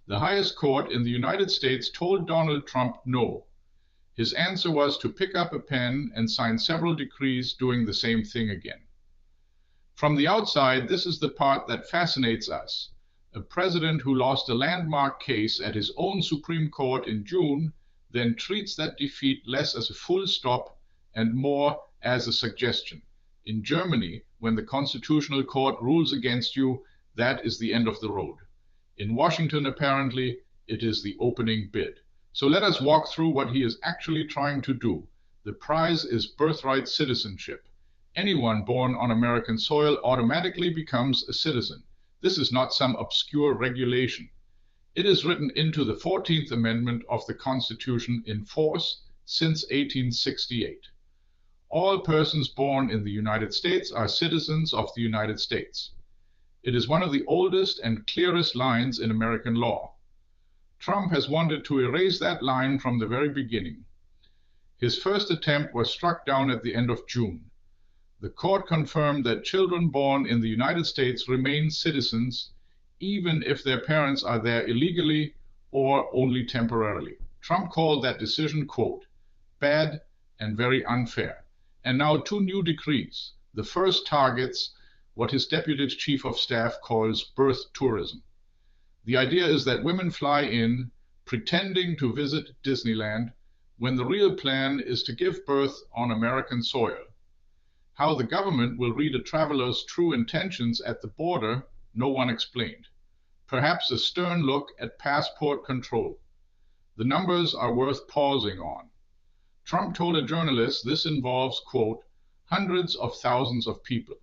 The highest court in the United States told Donald Trump no. His answer was to pick up a pen and sign several decrees doing the same thing again. From the outside, this is the part that fascinates us. A president who lost a landmark case at his own Supreme Court in June then treats that defeat less as a full stop and more as a suggestion. In Germany, when the Constitutional Court rules against you, that is the end of the road. In Washington, apparently, it is the opening bid. So let us walk through what he is actually trying to do. The prize is birthright citizenship. Anyone born on American soil automatically becomes a citizen. This is not some obscure regulation. It is written into the 14th Amendment of the Constitution in force since 1868. All persons born in the United States are citizens of the United States. It is one of the oldest and clearest lines in American law. Trump has wanted to erase that line from the very beginning. His first attempt was struck down at the end of June. The court confirmed that children born in the United States remain citizens even if their parents are there illegally or only temporarily. Trump called that decision, quote, bad and very unfair. And now two new decrees. The first targets what his deputy chief of staff calls birth tourism. The idea is that women fly in pretending to visit Disneyland when the real plan is to give birth on American soil. How the government will read a traveler's true intentions at the border, no one explained. Perhaps a stern look at passport control. The numbers are worth pausing on. Trump told a journalist this involves, quote, hundreds of thousands of people.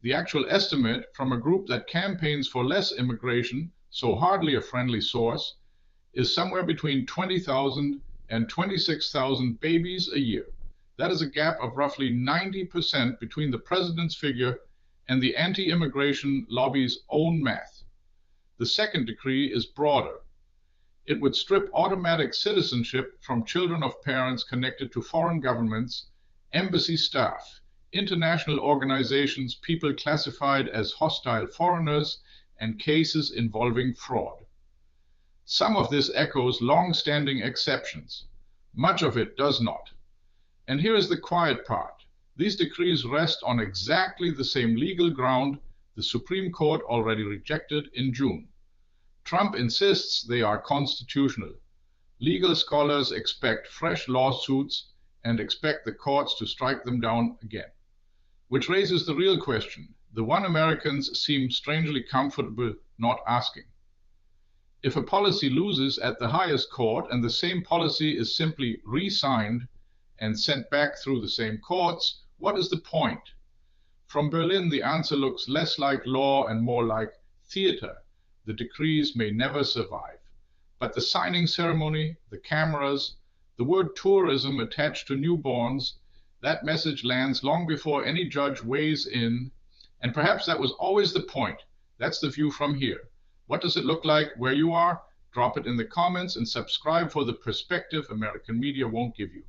The actual estimate from a group that campaigns for less immigration, so hardly a friendly source, is somewhere between 20,000 and 26,000 babies a year. That is a gap of roughly 90% between the president's figure and the anti-immigration lobby's own math. The second decree is broader. It would strip automatic citizenship from children of parents connected to foreign governments, embassy staff, international organizations, people classified as hostile foreigners, and cases involving fraud. Some of this echoes long-standing exceptions. Much of it does not. And here is the quiet part. These decrees rest on exactly the same legal ground the Supreme Court already rejected in June. Trump insists they are constitutional. Legal scholars expect fresh lawsuits and expect the courts to strike them down again. Which raises the real question, the one Americans seem strangely comfortable not asking. If a policy loses at the highest court and the same policy is simply re-signed and sent back through the same courts, what is the point? From Berlin, the answer looks less like law and more like theater. The decrees may never survive. But the signing ceremony, the cameras, the word tourism attached to newborns, that message lands long before any judge weighs in, and perhaps that was always the point. That's the view from here. What does it look like where you are? Drop it in the comments and subscribe for the perspective American media won't give you.